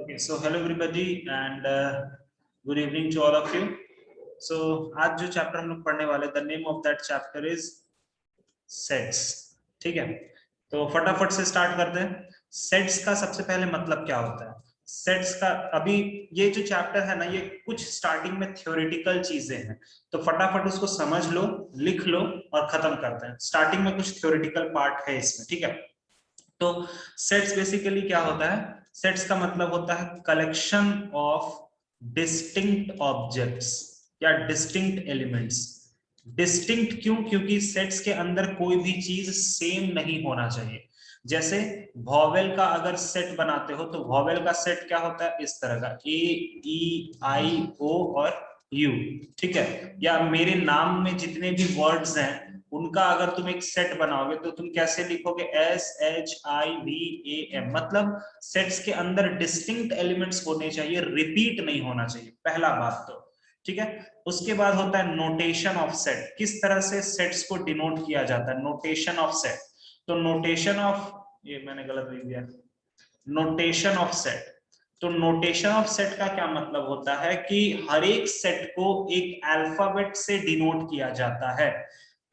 Okay, so hello everybody and good evening to all of you. So आज जो chapter हम लोग पढ़ने वाले, the name of that chapter is sets. ठीक है, तो फटाफट से स्टार्ट करते हैं. सेट्स का सबसे पहले मतलब क्या होता है? सेट्स का अभी ये जो चैप्टर है ना, ये कुछ स्टार्टिंग में थ्योरेटिकल चीजें हैं, तो फटाफट उसको समझ लो, लिख लो और खत्म करते हैं. स्टार्टिंग में कुछ थ्योरेटिकल पार्ट है इसमें, ठीक है. तो सेट्स बेसिकली क्या होता है? सेट्स का मतलब होता है कलेक्शन ऑफ डिस्टिंक्ट ऑब्जेक्ट्स या डिस्टिंक्ट एलिमेंट्स. डिस्टिंक्ट क्यों? क्योंकि सेट्स के अंदर कोई भी चीज सेम नहीं होना चाहिए. जैसे वॉवेल का अगर सेट बनाते हो तो वॉवेल का सेट क्या होता है? इस तरह का ए ई आई ओ और यू, ठीक है. या मेरे नाम में जितने भी वर्ड्स हैं उनका अगर तुम एक सेट बनाओगे तो तुम कैसे लिखोगे? SHIVAM. मतलब सेट्स के अंदर डिस्टिंक्ट एलिमेंट्स होने चाहिए, रिपीट नहीं होना चाहिए, पहला बात तो, ठीक है. उसके बाद होता है नोटेशन ऑफ सेट. किस तरह से सेट्स को डिनोट किया जाता है? Notation of set. तो नोटेशन ऑफ, ये मैंने गलत लिख दिया, नोटेशन ऑफ सेट. तो नोटेशन ऑफ सेट का क्या मतलब होता है कि हर एक सेट को एक अल्फाबेट से डिनोट किया जाता है,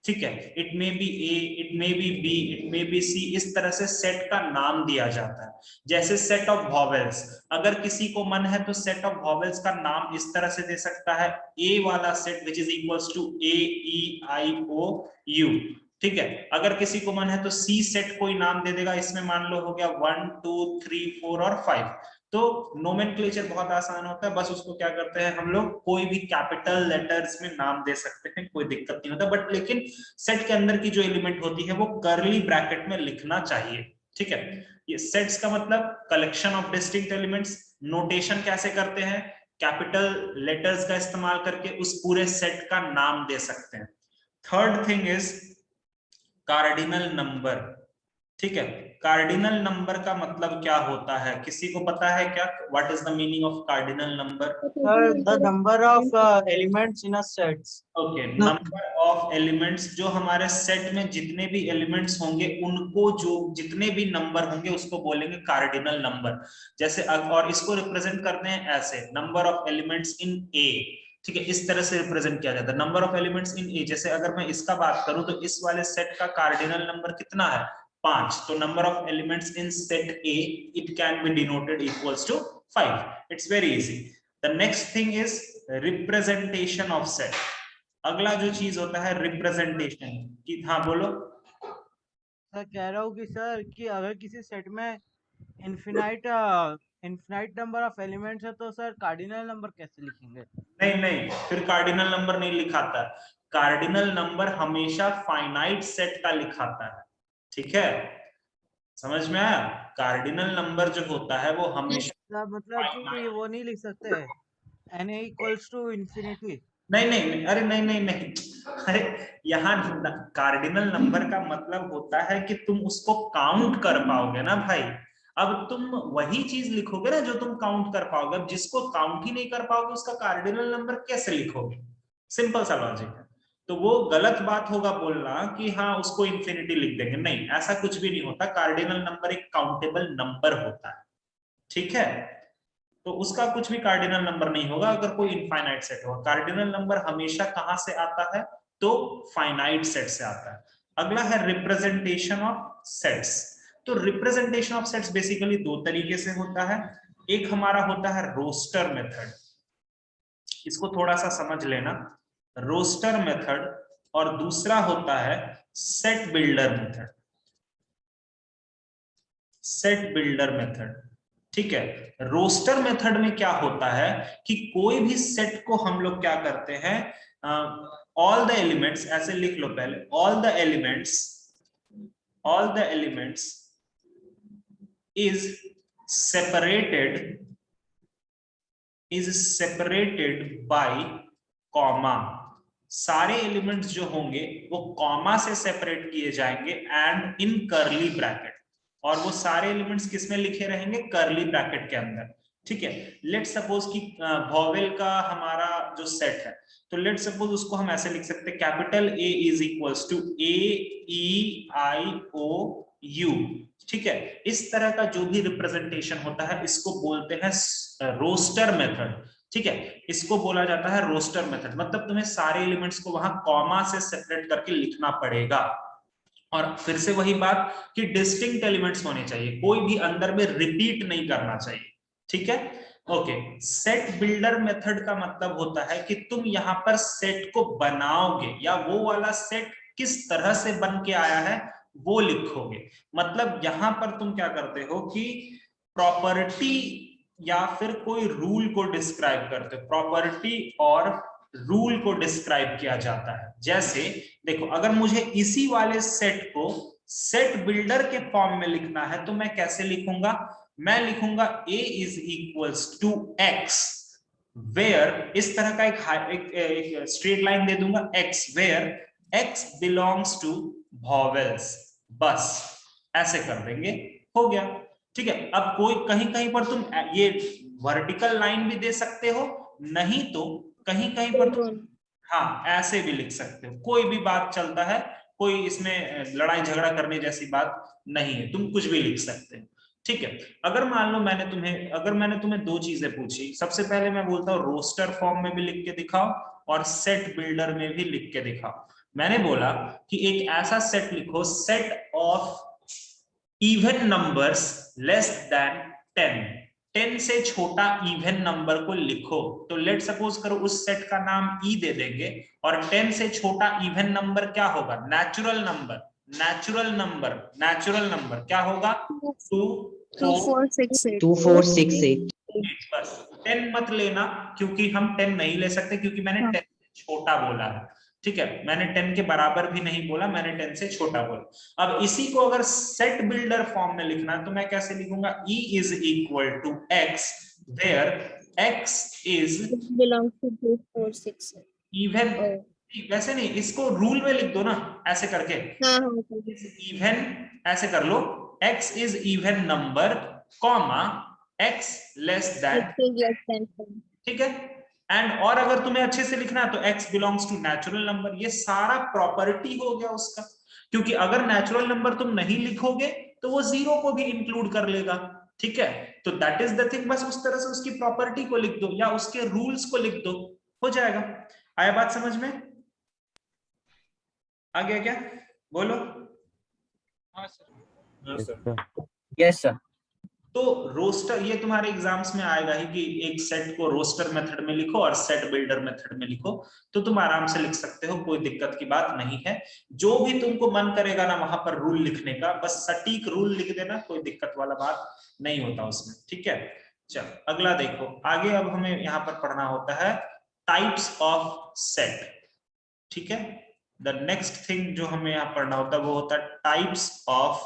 ठीक है. It may be A, it may be B, it may be C. इस तरह से सेट का नाम दिया जाता है. जैसे सेट ऑफ वॉवेल्स, अगर किसी को मन है तो सेट ऑफ वॉवेल्स का नाम इस तरह से दे सकता है, ए वाला set which is equals to A E I O U, ठीक है. अगर किसी को मन है तो सी सेट कोई नाम दे देगा, इसमें मान लो हो गया 1 2 3 4 और 5. तो नोमेनक्लेचर बहुत आसान होता है, बस उसको क्या करते हैं हम लोग, कोई भी कैपिटल लेटर्स में नाम दे सकते हैं, कोई दिक्कत नहीं होता. बट लेकिन सेट के अंदर की जो एलिमेंट होती है वो कर्ली ब्रैकेट में लिखना चाहिए, ठीक है. ये सेट्स का मतलब collection of distinct elements. Notation कैसे करते हैं? कैपिटल लेटर्स का इस्तेमाल करके उस पूरे सेट का नाम दे सकते हैं. Third thing is cardinal number, ठीक है. कार्डिनल नंबर का मतलब क्या होता है? किसी को पता है क्या? What is the meaning of cardinal number? The number of elements in a set. Okay, number of elements. जो हमारे सेट में जितने भी एलिमेंट्स होंगे उनको, जो जितने भी नंबर होंगे उसको बोलेंगे कार्डिनल नंबर. जैसे और इसको रिप्रेजेंट करते हैं ऐसे, नंबर ऑफ एलिमेंट्स इन ए, ठीक है. इस तरह से रिप्रेजेंट किया जाता है नंबर ऑफ एलिमेंट्स इन ए. जैसे अगर मैं इसका बात करूं तो इस वाले सेट का कार्डिनल नंबर कितना है? 5. तो number of elements in set A, it can be denoted equals to 5. It's very easy. The next thing is representation of set. अगला जो चीज होता है रिप्रेजेंटेशन की. हाँ बोलो. सर कह रहा हूँ कि सर कि अगर किसी सेट में infinite infinite number of elements है तो सर कार्डिनल नंबर कैसे लिखेंगे? नहीं नहीं, फिर कार्डिनल नंबर नहीं लिखाता. कार्डिनल नंबर हमेशा फाइनाइट सेट का लिखाता है, ठीक है. समझ में आया? कार्डिनल नंबर जो होता है वो हमेशा सर मतलब कि वो नहीं लिख सकते n इक्वल्स टू इन्फिनिटी? नहीं नहीं नहीं, अरे नहीं नहीं नहीं, अरे यहाँ कार्डिनल नंबर का मतलब होता है कि तुम उसको काउंट कर पाओगे ना भाई. अब तुम वही चीज लिखोगे ना जो तुम काउंट कर पाओगे. अब जिसको काउंट ही नहीं कर पाओगे उसका कार्डिनल नंबर कैसे लिखोगे? सिंपल सा लॉजिक है. तो वो गलत बात होगा बोलना कि हाँ उसको इंफिनिटी लिख देंगे. नहीं, ऐसा कुछ भी नहीं होता. कार्डिनल नंबर एक काउंटेबल नंबर होता है, ठीक है. तो उसका कुछ भी कार्डिनल नंबर नहीं होगा अगर कोई इनफाइनाइट सेट होगा. कार्डिनल नंबर हमेशा कहां से आता है? तो फाइनाइट सेट से आता है. अगला है रिप्रेजेंटेशन ऑफ सेट्स. तो रिप्रेजेंटेशन ऑफ सेट्स बेसिकली दो तरीके से होता है. एक हमारा होता है रोस्टर मेथड. इसको थोड़ा सा समझ लेना, रोस्टर मेथड. और दूसरा होता है set builder method. Set builder method, ठीक है. रोस्टर मेथड में क्या होता है कि कोई भी सेट को हम लोग क्या करते हैं, ऑल द एलिमेंट्स, ऐसे लिख लो पहले, all the elements is separated by comma. सारे एलिमेंट्स जो होंगे वो कॉमा से सेपरेट किए जाएंगे एंड इन कर्ली ब्रैकेट. और वो सारे एलिमेंट्स किसमें लिखे रहेंगे? कर्ली ब्रैकेट के अंदर, ठीक है. लेट सपोज कि वॉवेल का हमारा जो सेट है, तो लेट सपोज उसको हम ऐसे लिख सकते हैं, capital A is equals to A E I O U, ठीक है। इस तरह का जो भी रिप्रेजेंटेशन होता है इसको बोलते हैं रोस्टर मेथड, ठीक है। इसको बोला जाता है रोस्टर मेथड, मतलब तुम्हें सारे एलिमेंट्स को वहां कॉमा से सेपरेट करके लिखना पड़ेगा। और फिर से वही बात कि डिस्टिंक्ट एलिमेंट्स होने चाहिए, कोई भी अंदर में रिपीट नहीं करना चाहिए, ठीक है। ओके, सेट बिल्डर मेथड का मतलब होता है कि तुम यहां पर सेट को बनाओगे या वो वाला सेट किस तरह से बन के आया है वो लिखोगे। मतलब यहां पर तुम क्या करते हो कि प्रॉपर्टी या फिर कोई रूल को डिस्क्राइब करते हो, प्रॉपर्टी और रूल को डिस्क्राइब किया जाता है। जैसे देखो, अगर मुझे इसी वाले सेट को सेट बिल्डर के फॉर्म में लिखना है तो मैं कैसे लिखूंगा, मैं लिखूंगा a is equals to x where, इस तरह का एक स्ट्रेट लाइन दे दूंगा, x where x belongs to vowels, बस ऐसे कर देंगे, हो गया, ठीक है। अब कोई कहीं कहीं पर तुम ये वर्टिकल लाइन भी दे सकते हो, नहीं तो कहीं कहीं पर तुम हाँ ऐसे भी लिख सकते हो, कोई भी बात चलता है, कोई इसमें लड़ाई झगड़ा करने जैसी बात नहीं है, तुम कुछ भी लिख सकते हो, ठीक है। अगर मान लो मैंने तुम्हें दो चीजें पूछी, सबसे पहले मैं बोलता हूँ रोस्टर फॉर्म में भी लिख के दिखाओ और सेट बिल्डर में भी लिख के दिखाओ। मैंने बोला कि एक ऐसा सेट लिखो, set of even numbers less then 10, 10 से छोटा इवन नंबर को लिखो। तो लेट सपोज करो उस सेट का नाम ई दे देंगे, और 10 से छोटा इवन नंबर क्या होगा, natural number, natural number, natural number क्या होगा, 2 4 2468 बस 10 मत लेना, क्योंकि हम 10 नहीं ले सकते, क्योंकि मैंने 10 से छोटा बोला है, ठीक है। मैंने 10 के बराबर भी नहीं बोला, मैंने 10 से छोटा बोला। अब इसी को अगर सेट बिल्डर फॉर्म में लिखना है तो मैं कैसे लिखूंगा, e is equal to x where x is belongs to 2468 even, वैसे नहीं, इसको रूल में लिख दो ना ऐसे करके, हाँ इवन ऐसे कर लो, x is even number comma x less than, less than 10 ठीक है। एंड और अगर तुम्हें अच्छे से लिखना है तो x belongs to natural number, ये सारा प्रॉपर्टी हो गया उसका, क्योंकि अगर नेचुरल नंबर तुम नहीं लिखोगे तो वो जीरो को भी इंक्लूड कर लेगा, ठीक है। तो दैट इज द थिंग, बस उस तरह से उसकी प्रॉपर्टी को लिख दो या उसके रूल्स को लिख दो, हो जाएगा। आया बात समझ में, आ गया क्या, बोलो। हाँ सर। यस सर तो रोस्टर, ये तुम्हारे एग्जाम्स में आएगा ही कि एक सेट को रोस्टर मेथड में लिखो और सेट बिल्डर मेथड में लिखो, तो तुम आराम से लिख सकते हो, कोई दिक्कत की बात नहीं है। जो भी तुमको मन करेगा ना वहां पर रूल लिखने का, बस सटीक रूल लिख देना, कोई दिक्कत वाला बात नहीं होता उसमें, ठीक है। चलो अगला देखो, आगे अब हमें यहाँ पर पढ़ना होता है टाइप्स ऑफ सेट, ठीक है। द नेक्स्ट थिंग जो हमें यहाँ पढ़ना होता है वो होता है टाइप्स ऑफ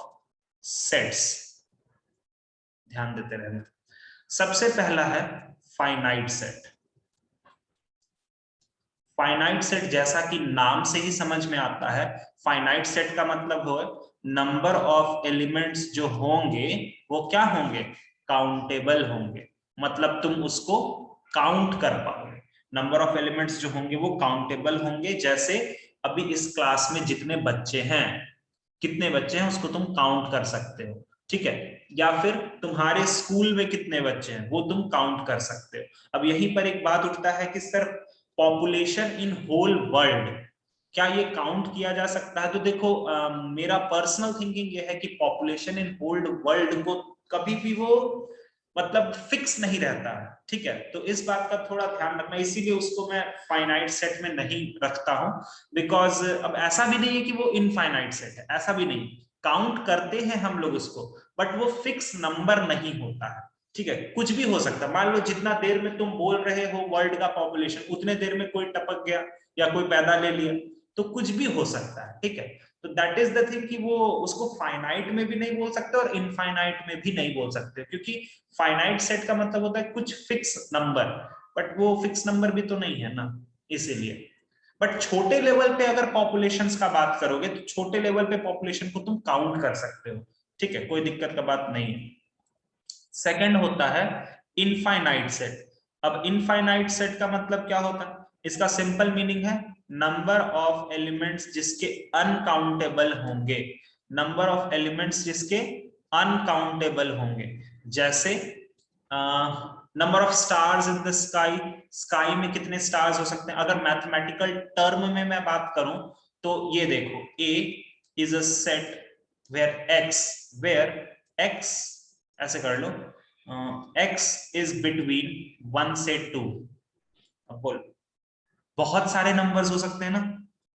सेट्स, ध्यान देते रहना। सबसे पहला है फाइनाइट सेट। फाइनाइट सेट जैसा कि नाम से ही समझ में आता है, फाइनाइट सेट का मतलब हो नंबर ऑफ एलिमेंट्स जो होंगे वो क्या होंगे, काउंटेबल होंगे, मतलब तुम उसको काउंट कर पाओगे। नंबर ऑफ एलिमेंट्स जो होंगे वो काउंटेबल होंगे, जैसे अभी इस क्लास में जितने बच्चे हैं, कितने बच्चे हैं उसको तुम काउंट कर सकते हो, ठीक है। या फिर तुम्हारे स्कूल में कितने बच्चे हैं वो तुम काउंट कर सकते हो। अब यहीं पर एक बात उठता है कि sir population in whole world, क्या ये काउंट किया जा सकता है? तो देखो मेरा पर्सनल थिंकिंग ये है कि पॉपुलेशन इन होल वर्ल्ड को कभी भी वो मतलब फिक्स नहीं रहता है, ठीक है। तो इस बात का थोड़ा ध्यान रखना, इसीलिए उसको मैं फाइनाइट सेट में नहीं रखता हूं, बिकॉज अब ऐसा भी नहीं है कि वो इनफाइनाइट सेट है, ऐसा भी नहीं, काउंट करते हैं हम लोग उसको, बट वो फिक्स नंबर नहीं होता है, ठीक है। कुछ भी हो सकता है, मान लो जितना देर में तुम बोल रहे हो वर्ल्ड का पॉपुलेशन, उतने देर में कोई टपक गया या कोई पैदा ले लिया, तो कुछ भी हो सकता है, ठीक है। तो दैट इज द थिंग कि वो उसको फाइनाइट में भी नहीं बोल सकते और इनफाइनाइट में भी नहीं बोल सकते, क्योंकि फाइनाइट सेट का मतलब होता है कुछ फिक्स नंबर, बट वो फिक्स नंबर भी तो नहीं है ना, इसीलिए। बट छोटे लेवल पे अगर पॉपुलेशंस का बात करोगे तो छोटे लेवल पे पॉपुलेशन को तुम काउंट कर सकते हो, ठीक है, कोई दिक्कत का बात नहीं है। सेकंड होता है इनफाइनाइट सेट। अब इनफाइनाइट सेट का मतलब क्या होता है, इसका सिंपल मीनिंग है नंबर ऑफ एलिमेंट्स जिसके अनकाउंटेबल होंगे। नंबर ऑफ एलिमेंट्स जिसके अनकाउंटेबल होंगे, जैसे number of stars in the sky, sky में कितने स्टार्स हो सकते हैं। अगर मैथमेटिकल टर्म में मैं बात करूं तो ये देखो, A is a set where X, ऐसे कर लो, एक्स इज बिटवीन 1 से 2। अब बोल, बहुत सारे नंबर्स हो सकते हैं ना,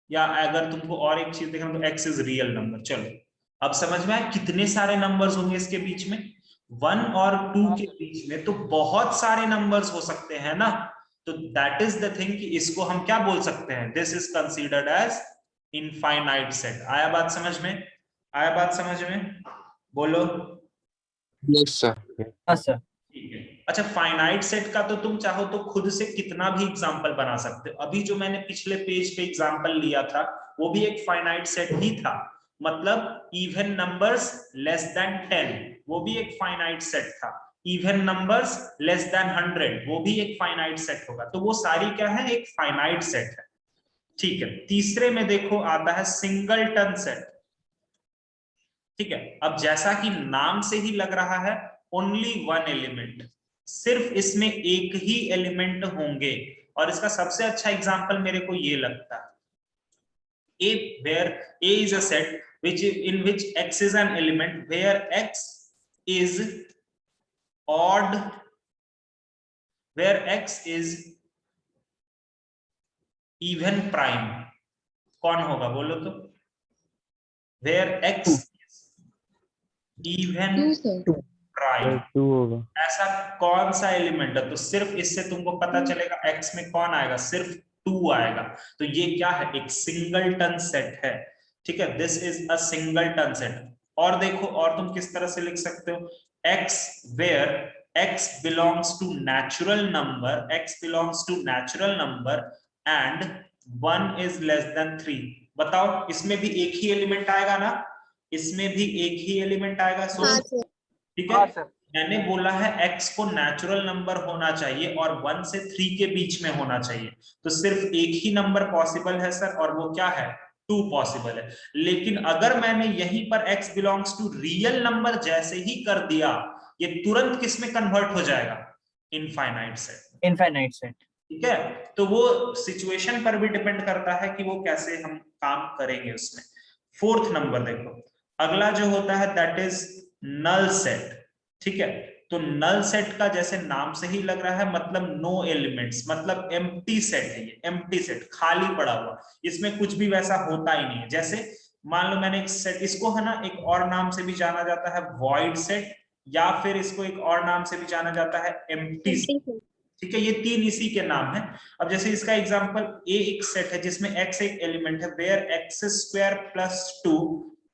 या अगर तुमको और एक चीज देखना तो एक्स इज रियल नंबर। चलो अब समझ में आया कितने सारे नंबर्स होंगे इसके बीच में, 1 और 2 के बीच में तो बहुत सारे नंबर्स हो सकते हैं ना। तो दैट इज द थिंग कि इसको हम क्या बोल सकते हैं, this is considered as infinite set. आया बात समझ में, आया बात समझ में, बोलो। Yes sir. हाँ सर। ठीक है, अच्छा फाइनाइट सेट का तो तुम चाहो तो खुद से कितना भी एग्जांपल बना सकते हो। अभी जो मैंने पिछले पेज पे एग्जांपल लिया था वो भी एक फाइनाइट सेट ही था, मतलब इवन नंबर्स लेस देन 10 वो भी एक फाइनाइट सेट था, इवन नंबर्स लेस देन 100 वो भी एक फाइनाइट सेट होगा। तो वो सारी क्या है, एक फाइनाइट सेट है। ठीक है, तीसरे में देखो आता है सिंगलटन सेट। ठीक है, अब जैसा कि नाम से ही लग रहा है ओनली वन एलिमेंट, सिर्फ इसमें एक ही एलिमेंट होंगे। और इसका सबसे अच्छा एग्जांपल मेरे को ये लगता है, A where A is a set in which X is an element where X is odd, where X is even prime। कौन होगा बोलो तो, where X is even prime, 2 होगा। ऐसा कौन सा एलिमेंट है। तो सिर्फ इससे तुमको पता चलेगा X में कौन आएगा, सिर्फ 2 आएगा। तो ये क्या है, एक सिंगलटन सेट है। ठीक है, this is a singleton set. और देखो, और तुम किस तरह से लिख सकते हो, x where x belongs to natural number, x belongs to natural number and 1 is less than 3। बताओ इसमें भी एक ही एलिमेंट आएगा ना, इसमें भी एक ही एलिमेंट आएगा। ठीक है, मैंने बोला है x को नेचुरल नंबर होना चाहिए और 1 से 3 के बीच में होना चाहिए। तो सिर्फ एक ही नंबर पॉसिबल है सर, और वो क्या है, 2 पॉसिबल है। लेकिन अगर मैंने यहीं पर x belongs to real number जैसे ही कर दिया, ये तुरंत किस में कन्वर्ट हो जाएगा, इनफाइनाइट सेट। Infinite set. ठीक है, तो वो सिचुएशन पर भी डिपेंड करता है कि वो कैसे हम काम करेंगे उसमें। फोर्थ नंबर देखो, अगला जो होता है दैट इज नल सेट। ठीक है, तो नल सेट का जैसे नाम से ही लग रहा है, मतलब नो एलिमेंट्स, मतलब एम्प्टी सेट है ये, एम्प्टी सेट, खाली पड़ा हुआ, इसमें कुछ भी वैसा होता ही नहीं है। जैसे मान लो मैंने एक सेट, इसको है ना एक और नाम से भी जाना जाता है वॉइड सेट, या फिर इसको एक और नाम से भी जाना जाता है एम्प्टी सेट। ठीक है, ये 3 इसी के नाम है। अब जैसे इसका एग्जांपल, ए एक सेट है जिसमें x एक एलिमेंट है where x square plus 2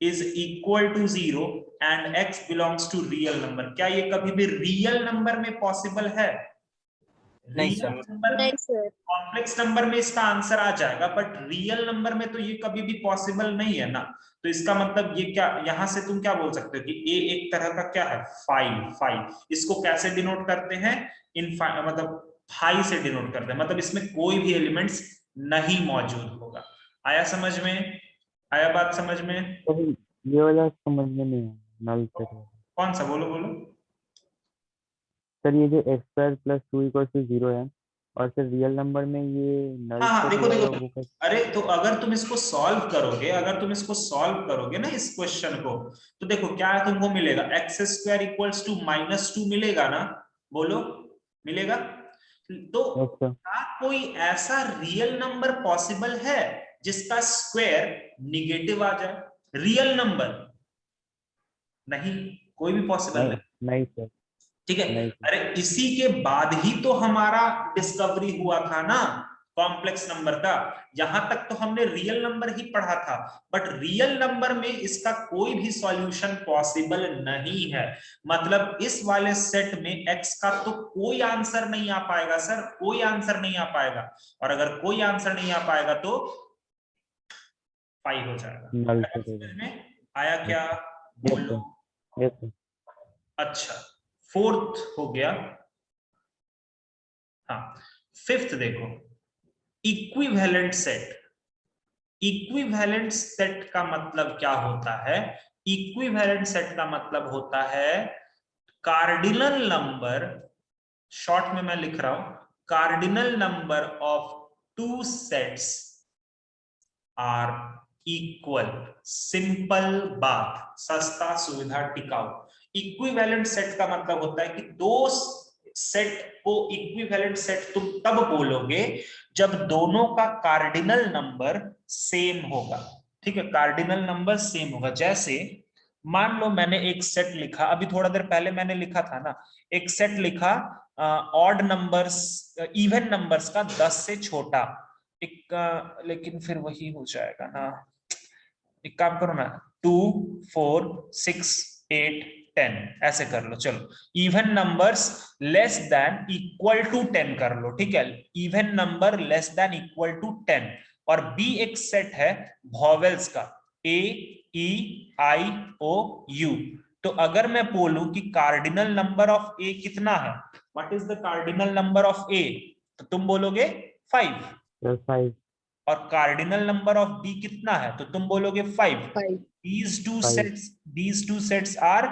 is equal to 0 and x belongs to real number. क्या ये कभी भी रियल नंबर में पॉसिबल है? नहीं रियल सर। नंबर में, कॉम्प्लेक्स नंबर में इसका आंसर आ जाएगा, बट रियल नंबर में तो ये कभी भी पॉसिबल नहीं है ना। तो इसका मतलब ये क्या, यहां से तुम क्या बोल सकते हो कि ए एक तरह का क्या है, फाइव। इसको कैसे डिनोट करते हैं, मतलब फाइव से डिनोट करते हैं, मतलब इसमें कोई भी एलिमेंट्स नहीं मौजूद होगा। आया समझ में, आया बात समझ में? ये वाला समझ में नहीं है, नल सेट। कौन सा, बोलो बोलो। सर ये जो x square plus 2 equal to 0 है, और सर रियल नंबर में ये नल हाँ सेट देखो होगा, देखो, वो कैसे? अरे तो अगर तुम इसको सॉल्व करोगे, अगर तुम इसको सॉल्व करोगे ना इस क्वेश्चन को, तो देखो क्या तुमको मिलेगा, एक्स स्क्वायर इक्वल्स टू -2 मिलेगा ना, बोलो मिलेगा। तो अच्छा। क्या कोई ऐसा रियल नंबर पॉसिबल है जिसका स्क्वायर निगेटिव आ जाए? रियल नंबर नहीं, कोई भी पॉसिबल नहीं। नहीं सर। ठीक है, नहीं सर। अरे इसी के बाद ही तो हमारा डिस्कवरी हुआ था ना कॉम्प्लेक्स नंबर का। यहां तक तो हमने रियल नंबर ही पढ़ा था, बट रियल नंबर में इसका कोई भी सॉल्यूशन पॉसिबल नहीं है। मतलब इस वाले सेट में x का तो कोई आंसर नहीं आ पाएगा सर, कोई आंसर नहीं आ पाएगा। और अगर कोई आंसर नहीं आ पाएगा तो 5 हो जाएगा। नल सेट होगा। समझ में आया क्या, यस बोलो। सर। Yes sir. अच्छा, फोर्थ हो गया। हाँ, फिफ्थ देखो, इक्विवेलेंट सेट। इक्विवेलेंट सेट का मतलब क्या होता है? इक्विवेलेंट सेट का मतलब होता है कार्डिनल नंबर, शॉर्ट में मैं लिख रहा हूं, cardinal number of two sets are equal. Simple बात, सस्ता, सुविधा, टिकाऊ। इक्विवेलेंट सेट का मतलब होता है कि दो सेट को इक्विवेलेंट सेट तुम तब बोलोगे जब दोनों का कार्डिनल नंबर सेम होगा। ठीक है, कार्डिनल नंबर सेम होगा। जैसे मान लो मैंने एक सेट लिखा, अभी थोड़ा देर पहले मैंने लिखा था ना, एक सेट लिखा ऑड नंबर्स, इवन नंबर्स का 10 से छोटा एक, लेकिन फिर वही हो जाएगा ना, एक काम करो ना, 2 4 6 8 10 ऐसे कर लो। चलो, even numbers less than equal to 10 कर लो। ठीक है, even number less than equal to 10। और बी एक सेट है वॉवेल्स का, ए ई आई ओ यू। तो अगर मैं बोलूं कि कार्डिनल नंबर ऑफ ए कितना है, what is the cardinal number of A, तो तुम बोलोगे 5। +5 और कार्डिनल नंबर ऑफ बी कितना है, तो तुम बोलोगे 5। 5. these two sets are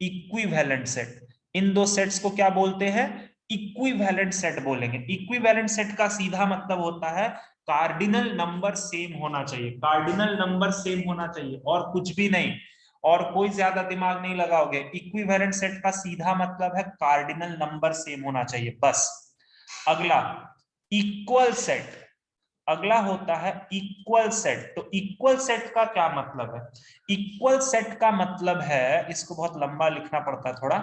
equivalent set। इन दो सेट्स को क्या बोलते हैं? इक्विवेलेंट सेट बोलेंगे। इक्विवेलेंट सेट का सीधा मतलब होता है कार्डिनल नंबर सेम होना चाहिए, कार्डिनल नंबर सेम होना चाहिए, और कुछ भी नहीं, और कोई ज्यादा दिमाग नहीं लगाओगे। इक्विवेलेंट सेट का सीधा मतलब है कार्डिनल नंबर सेम होना चाहिए, बस। अगला इक्वल सेट, अगला होता है इक्वल सेट। तो इक्वल सेट का क्या मतलब है? इक्वल सेट का मतलब है, इसको बहुत लंबा लिखना पड़ता है थोड़ा,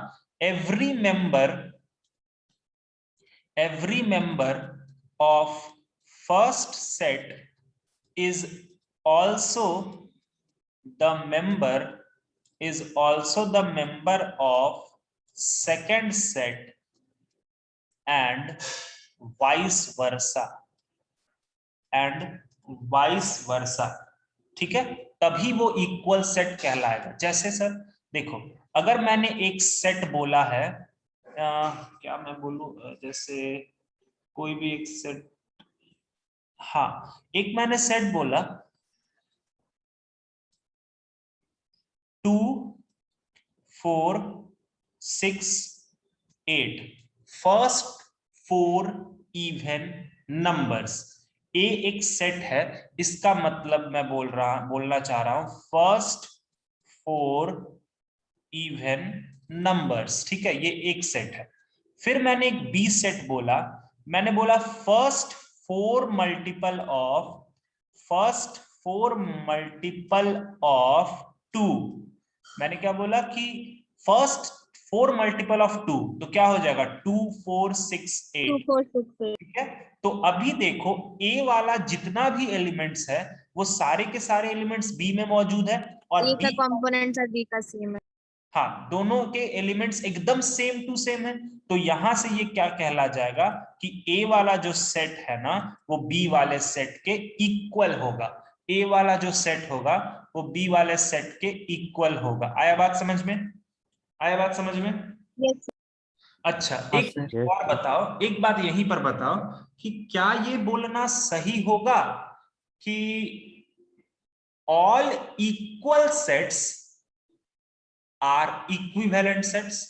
every member of first set is also the member of second set and vice versa. ठीक है, तभी वो इक्वल सेट कहलाएगा। जैसे सर देखो, अगर मैंने एक सेट बोला है, क्या मैं बोलूं, जैसे कोई भी एक सेट, हाँ, एक मैंने सेट बोला 2 4 6 8, फर्स्ट 4 इवन नंबर्स। ए एक सेट है, इसका मतलब मैं बोलना चाह रहा हूं फर्स्ट 4 इवन नंबर्स। ठीक है, ये एक सेट है। फिर मैंने एक बी सेट बोला, मैंने बोला फर्स्ट 4 मल्टीपल ऑफ 2। मैंने क्या बोला कि फर्स्ट 4 मल्टीपल ऑफ 2, तो क्या हो जाएगा 2 4 6 8। 2 4 6 8. ठीक है, तो अभी देखो ए वाला जितना भी एलिमेंट्स है वो सारे के सारे एलिमेंट्स बी में मौजूद है, और ए का बी, कंपोनेंट और बी का सेम है. हाँ, दोनों के एलिमेंट्स एकदम सेम टू सेम है। तो यहां से ये क्या कहला जाएगा कि ए वाला जो सेट है ना, वो बी वाले सेट के इक्वल होगा। ए वाला जो सेट होगा वो बी वाले सेट के इक्वल होगा। आया बात समझ में? आया बात समझ में? Yes. अच्छा, हाँ, एक sir. Yes, और बताओ, एक बात यहीं पर बताओ कि क्या ये बोलना सही होगा कि all equal sets are equivalent sets?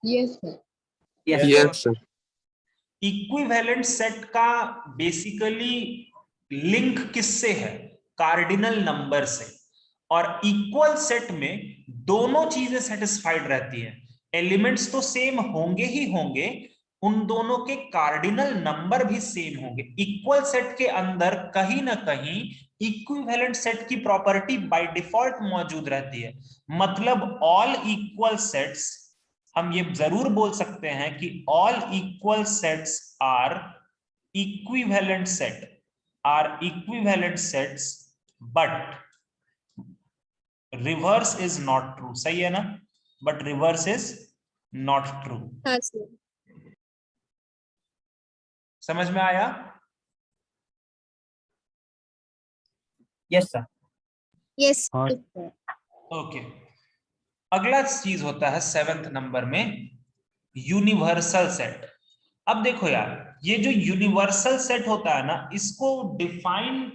Yes, sir. Yes, sir. Equivalent set का बेसिकली लिंक किससे है? कार्डिनल नंबर से। और इक्वल सेट में दोनों चीजें सेटिस्फाइड रहती हैं, एलिमेंट्स तो सेम होंगे ही होंगे, उन दोनों के कार्डिनल नंबर भी सेम होंगे। इक्वल सेट के अंदर कहीं ना कहीं इक्विवेलेंट सेट की प्रॉपर्टी बाय डिफॉल्ट मौजूद रहती है। मतलब ऑल इक्वल सेट्स, हम ये जरूर बोल सकते हैं कि all equal sets are equivalent sets, but reverse is not true. सही है ना? But reverse is not true. हाँ, sir. समझ में आया? Yes, sir. Yes, हाँ। sir. ओके, अगला चीज होता है 7th नंबर में यूनिवर्सल सेट। अब देखो यार, ये जो यूनिवर्सल सेट होता है ना, इसको डिफाइन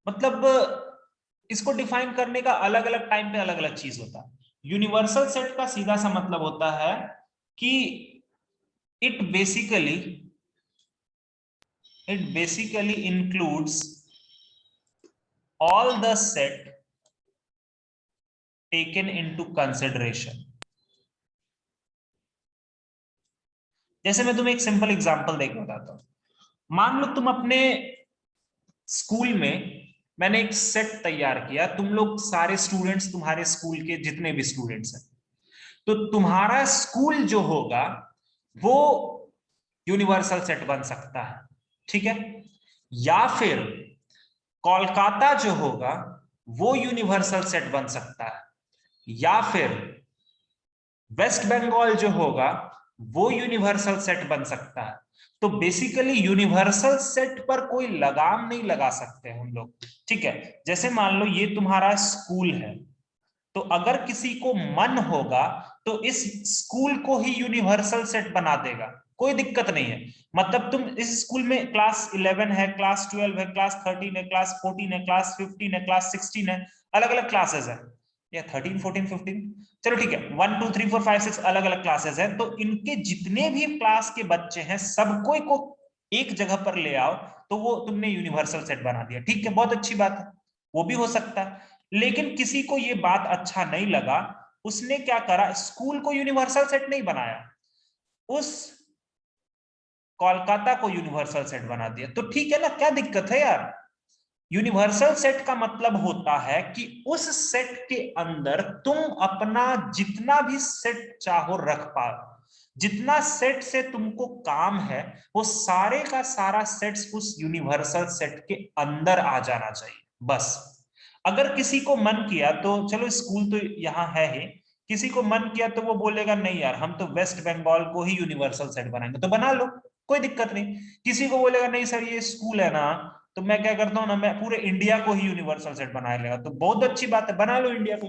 मतलब इसको डिफाइन करने का अलग अलग टाइम पे अलग अलग चीज होता है। यूनिवर्सल सेट का सीधा सा मतलब होता है कि it basically includes all the set taken into consideration। जैसे मैं तुम्हें एक सिंपल एग्जांपल देकर बताता हूं। मान लो तुम अपने स्कूल में, मैंने एक सेट तैयार किया, तुम लोग सारे स्टूडेंट्स, तुम्हारे स्कूल के जितने भी स्टूडेंट्स हैं, तो तुम्हारा स्कूल जो होगा वो यूनिवर्सल सेट बन सकता है, ठीक है। या फिर कोलकाता जो होगा वो यूनिवर्सल सेट बन सकता है, या फिर वेस्ट बंगाल जो होगा वो यूनिवर्सल सेट बन सकता है। तो बेसिकली यूनिवर्सल सेट पर कोई लगाम नहीं लगा सकते हम लोग, ठीक है। जैसे मान लो ये तुम्हारा स्कूल है, तो अगर किसी को मन होगा तो इस स्कूल को ही यूनिवर्सल सेट बना देगा, कोई दिक्कत नहीं है। मतलब तुम इस स्कूल में क्लास 11 है, क्लास 12 है, क्लास 13 है, क्लास 14 है, क्लास 15 है, क्लास 16 है, अलग अलग क्लासेस है, या 13 14 15, चलो ठीक है, 1 2 3 4 5 6 अलग अलग क्लासेस है। तो इनके जितने भी क्लास के बच्चे हैं सबको को एक जगह पर ले आओ, तो वो तुमने यूनिवर्सल सेट बना दिया, ठीक है, बहुत अच्छी बात है, वो भी हो सकता है। लेकिन किसी को ये बात अच्छा नहीं लगा, उसने क्या करा, स्कूल को यूनिवर्सल सेट नहीं बनाया, उस कोलकाता को यूनिवर्सल सेट बना दिया। तो ठीक है ना, क्या दिक्कत है यार। यूनिवर्सल सेट का मतलब होता है कि उस सेट के अंदर तुम अपना जितना भी सेट चाहो रख पाओ, जितना सेट से तुमको काम है वो सारे का सारा सेट्स उस यूनिवर्सल सेट के अंदर आ जाना चाहिए, बस। अगर किसी को मन किया तो चलो, स्कूल तो यहाँ है ही, किसी को मन किया तो वो बोलेगा नहीं यार हम तो वेस्ट बंगाल को ही यूनिवर्सल सेट बनाएंगे, तो बना लो, कोई दिक्कत नहीं। किसी को बोलेगा नहीं सर ये स्कूल है ना, तो मैं क्या करता हूँ ना, मैं पूरे इंडिया को ही यूनिवर्सल सेट बना लेगा, तो बहुत अच्छी बात है, बना लो इंडिया को।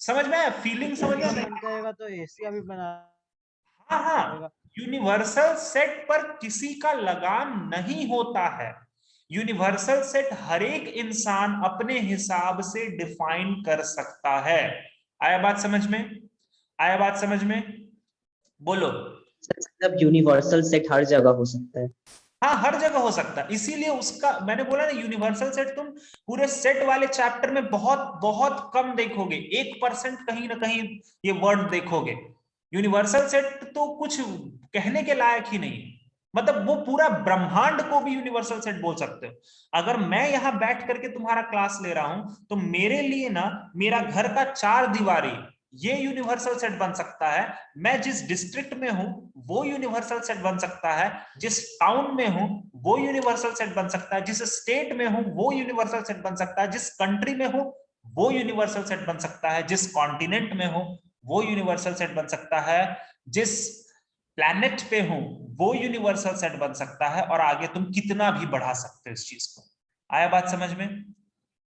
समझ में आया, फीलिंग समझ में किसी का आया? मन करेगा तो एशिया भी बना हाँ हाँ, लेगा। यूनिवर्सल सेट पर किसी का लगाम नहीं होता है। यूनिवर्सल सेट हर एक इंसान अपने हिसाब से डिफाइन कर सकता है। आया बात समझ में? आया बात समझ में? बोलो। मतलब यूनिवर्सल सेट हर जगह हो सकता है। हाँ, हर जगह हो सकता है, इसीलिए उसका मैंने बोला ना, यूनिवर्सल सेट तुम पूरे सेट वाले चैप्टर में बहुत बहुत कम देखोगे, 1% कहीं ना कहीं ये वर्ड देखोगे। यूनिवर्सल सेट तो कुछ कहने के लायक ही नहीं है, मतलब वो पूरा ब्रह्मांड को भी यूनिवर्सल सेट बोल सकते हो। अगर मैं यहाँ बैठ करके तुम्हारा क्लास ले रहा हूं, तो मेरे लिए ना मेरा घर का 4 दीवारी ये यूनिवर्सल सेट बन सकता है। मैं जिस डिस्ट्रिक्ट में हूं वो यूनिवर्सल सेट बन सकता है, जिस टाउन में हूं वो यूनिवर्सल सेट बन सकता है, जिस स्टेट में हूं वो यूनिवर्सल सेट बन सकता है, जिस कंट्री में हूं वो यूनिवर्सल सेट बन सकता है, जिस कॉन्टिनेंट में हूं वो यूनिवर्सल सेट बन सकता है, जिस प्लैनेट पे हूं वो यूनिवर्सल सेट बन सकता है, और आगे तुम कितना भी बढ़ा सकते हो इस चीज को। आया बात समझ में?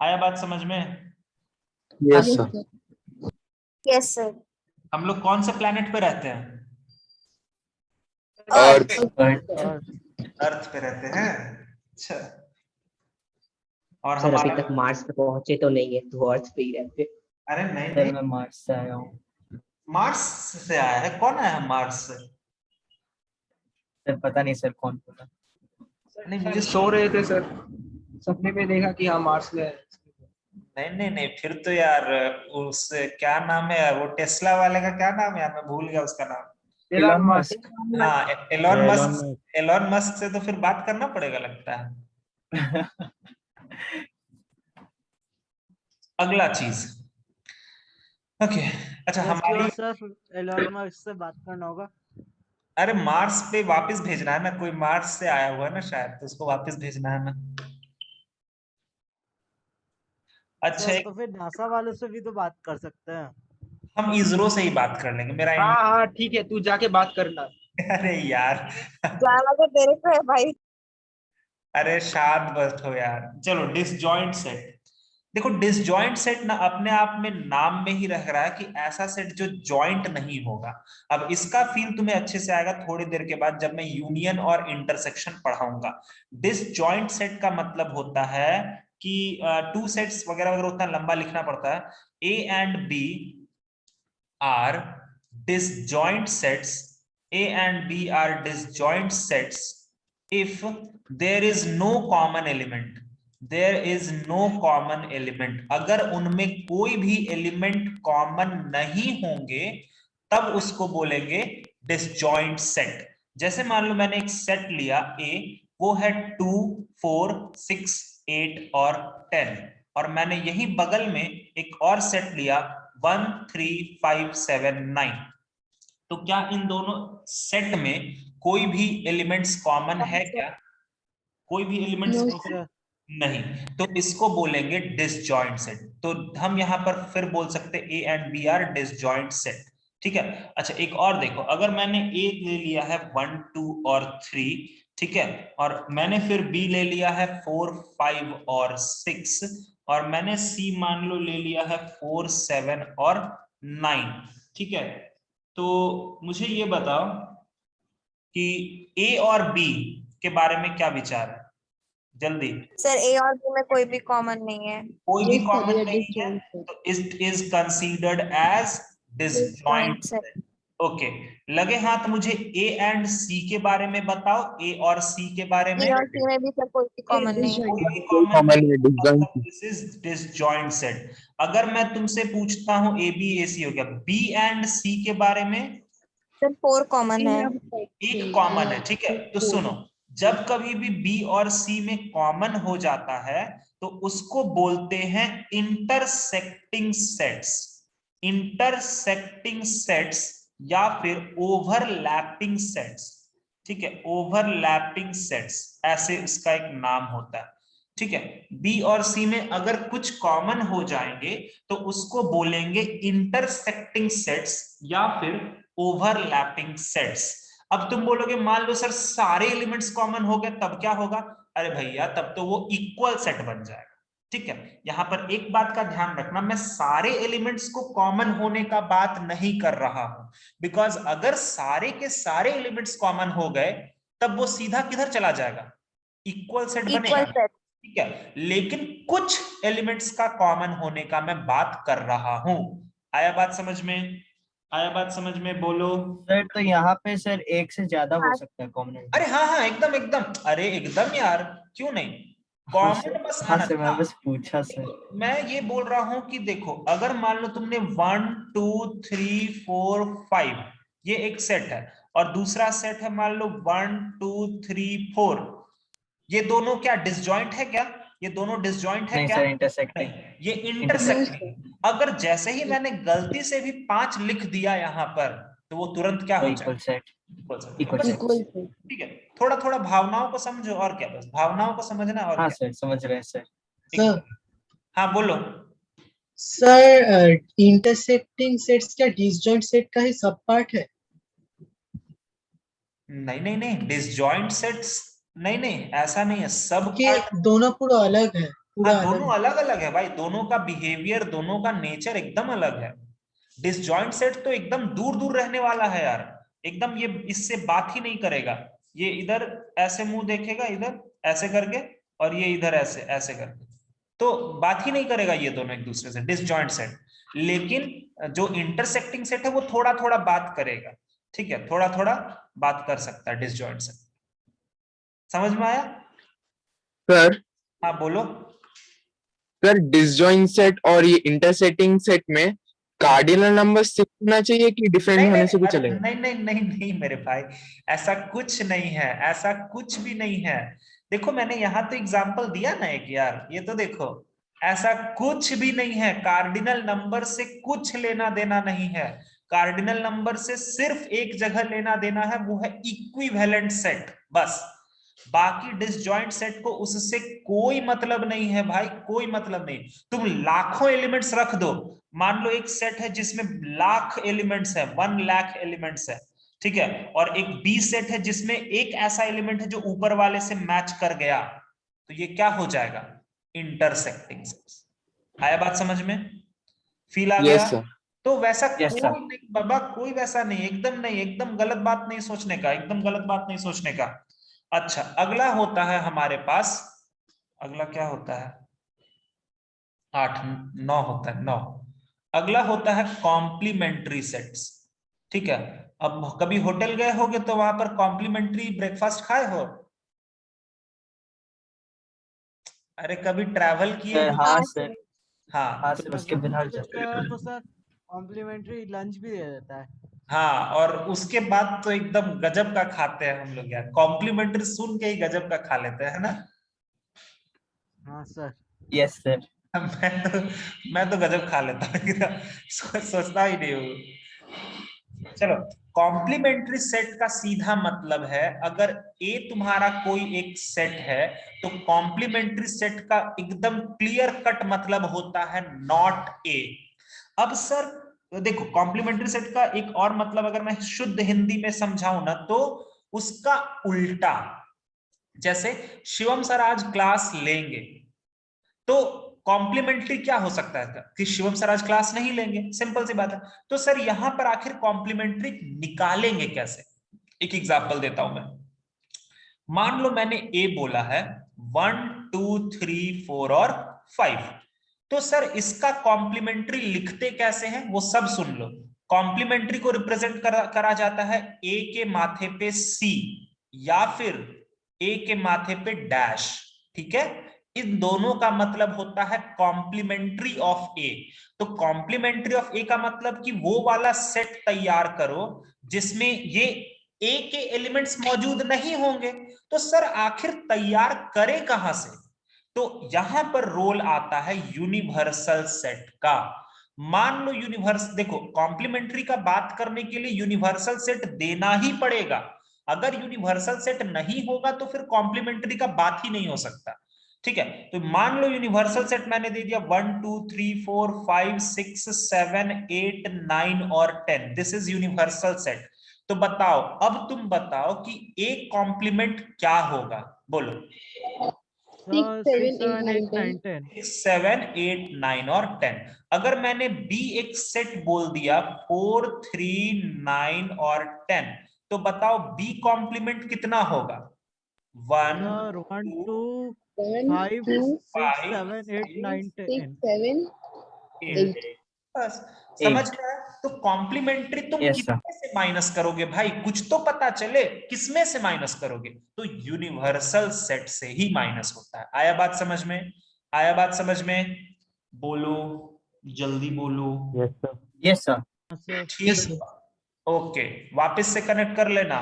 आया बात समझ में? Yes sir. Yes sir. हम लोग कौन से प्लैनेट पे रहते हैं? अर्थ। अर्थ पे रहते हैं, अच्छा। और सर अभी हमारा, तक मार्स पे पहुंचे तो नहीं है, तो अर्थ पे ही रहते। अरे नहीं सर नहीं, मैं मार्स से आया हूँ। मार्स से आया है? कौन आया है मार्स से? सर पता नहीं सर कौन बोला। नहीं मुझे सो रहे थे सर, सपने में देखा कि हाँ मार्स में है। नहीं नहीं नहीं, फिर तो यार उस क्या नाम है यार, वो टेस्ला वाले का क्या नाम है यार, मैं भूल गया उसका नाम। Elon Musk. हाँ, एलोन मस्क से तो फिर बात करना पड़ेगा लगता है। अगला चीज, ओके, अच्छा हमारी, सर एलन मस्क से बात करना होगा। अरे मार्स पे वापस भेजना है ना, कोई मार्स से आया हुआ है ना शायद, तो उसको वापस भेजना है ना। अच्छा सर तो फिर नासा वालों से भी तो बात कर सकते हैं। हम इसरो से ही बात कर लेंगे, मेरा हाँ हाँ ठीक है, तू जाके बात करना। अरे यार जाना तो तेरे को है भाई। अरे शांत बैठो यार, चलो डिसजॉइंट सेट। देखो डिसजॉइंट सेट ना अपने आप में नाम में ही रह रहा है कि ऐसा सेट जो जॉइंट नहीं होगा। अब इसका फील तुम्हें अच्छे से आएगा थोड़ी देर के बाद जब मैं यूनियन और इंटरसेक्शन पढ़ाऊंगा। डिसजॉइंट सेट का मतलब होता है कि टू सेट्स वगैरह वगैरह उतना लंबा लिखना पड़ता है। A and B are disjoint sets. A and B are disjoint sets if there is no common element. There is no common element. अगर उनमें कोई भी एलिमेंट कॉमन नहीं होंगे तब उसको बोलेंगे डिसजॉइंट सेट। जैसे मान लो मैंने एक सेट लिया A, वो है 2, 4, 6, 8 और 10, और मैंने यही बगल में एक और सेट लिया 1, 3, 5, 7, 9। तो क्या इन दोनों सेट में कोई भी एलिमेंट्स कॉमन है क्या? कोई भी एलिमेंट्स नहीं सर। नहीं, तो इसको बोलेंगे डिसजॉइंट सेट। तो हम यहां पर फिर बोल सकते A and B are disjoint set. ठीक है। अच्छा एक और देखो, अगर मैंने ए ले लिया है 1, 2 और 3, ठीक है, और मैंने फिर बी ले लिया है 4, 5 और 6, और मैंने सी मान लो ले लिया है 4, 7 और 9, ठीक है, तो मुझे ये बताओ कि ए और बी के बारे में क्या विचार है जल्दी। सर ए और बी में कोई भी कॉमन नहीं है। कोई भी कॉमन नहीं है, तो it is considered as disjoint set. Okay, लगे हाथ मुझे ए एंड सी के बारे में बताओ, ए और सी के बारे में। ए और सी में भी सर कोई भी कॉमन नहीं है। कोई common this is disjoint set. अगर मैं तुमसे पूछता हूं ए बी ए सी हो गया, बी एंड सी के बारे में सर 4 कॉमन है। एक कॉमन है, ठीक है। तो सुनो, जब कभी भी बी और सी में कॉमन हो जाता है तो उसको बोलते हैं इंटरसेक्टिंग सेट्स। इंटरसेक्टिंग सेट्स या फिर ओवरलैपिंग सेट्स, ठीक है, ओवरलैपिंग सेट्स ऐसे इसका एक नाम होता है, ठीक है। बी और सी में अगर कुछ कॉमन हो जाएंगे तो उसको बोलेंगे इंटरसेक्टिंग सेट्स या फिर ओवरलैपिंग सेट्स। अब तुम बोलोगे मान लो सर सारे एलिमेंट्स कॉमन हो गए तब क्या होगा? अरे भैया तब तो वो इक्वल सेट बन जाएगा, ठीक है। यहां पर एक बात का ध्यान रखना, मैं सारे एलिमेंट्स को कॉमन होने का बात नहीं कर रहा हूं, बिकॉज अगर सारे के सारे एलिमेंट्स कॉमन हो गए तब वो सीधा किधर चला जाएगा? इक्वल सेट बनेगा, इक्वल सेट। ठीक है। लेकिन कुछ एलिमेंट्स का कॉमन होने का मैं बात कर रहा हूं। आया बात समझ में? आया बात समझ में? बोलो सर तो यहाँ पे सर एक से ज्यादा हो हाँ। सकता है कॉमन। अरे हाँ हाँ एकदम एकदम, अरे एकदम यार, क्यों नहीं, हाँ कॉमन सर, बस हाँ आना सर, था। मैं बस पूछा सर। मैं ये बोल रहा हूं कि देखो, अगर मान लो तुमने 1, 2, 3, 4, 5 ये एक सेट है, और दूसरा सेट है मान लो 1, 2, 3, 4, ये दोनों क्या डिसजॉइंट है क्या? ये दोनों डिसजॉइंट है नहीं क्या? Sir, intersecting. नहीं, ये इंटरसेक्टिंग। अगर जैसे ही मैंने गलती से भी 5 लिख दिया यहां पर तो वो तुरंत क्या हो इक्वल जाएगा? सेट। इक्वल सेट, ठीक है। थोड़ा थोड़ा भावनाओं को समझो, और क्या, बस भावनाओं को समझना और हाँ क्या। सर, समझ रहे हैं सर। सर हाँ बोलो। सर इंटरसेक्टिंग सेट्स क्या डिसजॉइंट सेट का ही सब पार्ट है? नहीं नहीं नहीं, डिसजॉइंट सेट्स नहीं नहीं, ऐसा नहीं है, सब कि पार्ट। दोनों पूरा अलग है, पूरा हाँ अलग दोनों अलग अलग है भाई, दोनों का बिहेवियर, दोनों का नेचर एकदम अलग है। डिसजॉइंट सेट तो एकदम दूर दूर रहने वाला है यार, एकदम ये इससे बात ही नहीं करेगा। ये इधर ऐसे मुंह देखेगा, इधर ऐसे करके, और ये इधर ऐसे ऐसे करके, तो बात ही नहीं करेगा ये दोनों एक दूसरे से, डिसजॉइंट सेट। लेकिन जो इंटरसेक्टिंग सेट है वो थोड़ा थोड़ा बात करेगा, ठीक है, थोड़ा थोड़ा बात कर सकता है डिसजॉइंट सेट। समझ में आया? सर हाँ बोलो। सर डिसजॉइंट सेट और ये इंटरसेक्टिंग सेट में कार्डिनल नंबर सिर्फ होना चाहिए कि डिफरेंट नहीं होने नहीं से भी अरे चलेगा? नहीं नहीं नहीं नहीं मेरे भाई, ऐसा कुछ नहीं है, ऐसा कुछ भी नहीं है। देखो मैंने यहाँ तो एग्जांपल दिया ना एक यार, ये तो देखो, ऐसा कुछ भी नहीं है। कार्डिनल नंबर से कुछ लेना देना नहीं है। कार्डिनल नंबर से सिर्फ एक जगह लेना देना है, वो है इक्विवेलेंट सेट, बस। बाकी डिसजॉइंट सेट को उससे कोई मतलब नहीं है भाई, कोई मतलब नहीं। तुम लाखों एलिमेंट्स रख दो, मान लो एक सेट है जिसमें लाख एलिमेंट्स है, 1 लाख एलिमेंट्स है, ठीक है, और एक बी सेट है जिसमें एक ऐसा एलिमेंट है जो ऊपर वाले से मैच कर गया, तो ये क्या हो जाएगा? Intersecting sets. आया बात समझ में? फील आ गया? Yes sir. तो वैसा Yes, कोई sir. नहीं बाबा, कोई वैसा नहीं, एकदम नहीं, एकदम गलत बात नहीं सोचने का, एकदम गलत बात नहीं सोचने का। अच्छा अगला होता है हमारे पास, अगला क्या होता है? 8 9 होता है 9। अगला होता है कॉम्प्लीमेंट्री सेट्स। ठीक है, अब कभी होटल गए होगे तो वहां पर कॉम्प्लीमेंट्री ब्रेकफास्ट खाए हो? अरे कभी ट्रैवल किए सर हो? हाँ हाँ सर, सर। हाँ हाँ तो सर, उसके बिना हर कुछ जगह। तो सर कॉम्प्लीमेंट्री लंच भी दे देता है। हाँ, और उसके बाद तो एकदम गजब का खाते हैं हम लोग यार, कॉम्प्लीमेंट्री सुन के ही गजब का खा लेते हैं ना। हाँ सर। Yes sir. मैं तो गजब खा लेता हूँ सोचता ही नहीं हूँ। चलो, कॉम्प्लीमेंट्री सेट का सीधा मतलब है, अगर ए तुम्हारा कोई एक सेट है तो कॉम्प्लीमेंट्री सेट का एकदम क्लियर कट मतलब होता है नॉट ए। अब सर देखो, कॉम्प्लीमेंट्री सेट का एक और मतलब अगर मैं शुद्ध हिंदी में समझाऊं ना तो उसका उल्टा। जैसे शिवम सर आज क्लास लेंगे, तो कॉम्प्लीमेंट्री क्या हो सकता है कि शिवम सर आज क्लास नहीं लेंगे, सिंपल सी बात है। तो सर यहां पर आखिर कॉम्प्लीमेंट्री निकालेंगे कैसे? एक एग्जांपल देता हूं मैं। मान लो मैंने ए बोला है 1 2 3 4 और 5, तो सर इसका कॉम्प्लीमेंट्री लिखते कैसे हैं वो सब सुन लो। कॉम्प्लीमेंट्री को रिप्रेजेंट करा जाता है ए के माथे पे सी या फिर ए के माथे पे डैश। ठीक है, इन दोनों का मतलब होता है कॉम्प्लीमेंट्री ऑफ ए। तो कॉम्प्लीमेंट्री ऑफ ए का मतलब कि वो वाला सेट तैयार करो जिसमें ये ए के एलिमेंट्स मौजूद नहीं होंगे। तो सर आखिर तैयार करे कहां से? तो यहां पर रोल आता है यूनिवर्सल सेट का। मान लो यूनिवर्स, देखो कॉम्प्लीमेंट्री का बात करने के लिए यूनिवर्सल सेट देना ही पड़ेगा। अगर यूनिवर्सल सेट नहीं होगा तो फिर कॉम्प्लीमेंट्री का बात ही नहीं हो सकता। ठीक है, तो मान लो यूनिवर्सल सेट मैंने दे दिया 1 2 3 4 5 6 7 8 9 और 10, दिस इज यूनिवर्सल सेट। तो बताओ, अब तुम बताओ कि एक कॉम्प्लीमेंट क्या होगा, बोलो। 6 7 8 9 10। 7 8 9 और 10। अगर मैंने बी एक सेट बोल दिया 4 3 9 और 10, तो बताओ बी कॉम्प्लीमेंट कितना होगा? 1 सर 1 2 1 5 2 6 5 7 8 9 6 10। 7 8। 8 बस, समझ Eight. गया? तो कॉम्प्लीमेंट्री तुम Yes, sir. किसमें से माइनस करोगे भाई, कुछ तो पता चले किसमें से माइनस करोगे। तो यूनिवर्सल सेट से ही माइनस होता है। आया बात समझ में? आया बात समझ में? बोलो, जल्दी बोलो। Yes sir. Yes sir. हाँ सर। ठीक यस है, सर। ओके, वापस से कनेक्ट कर लेना।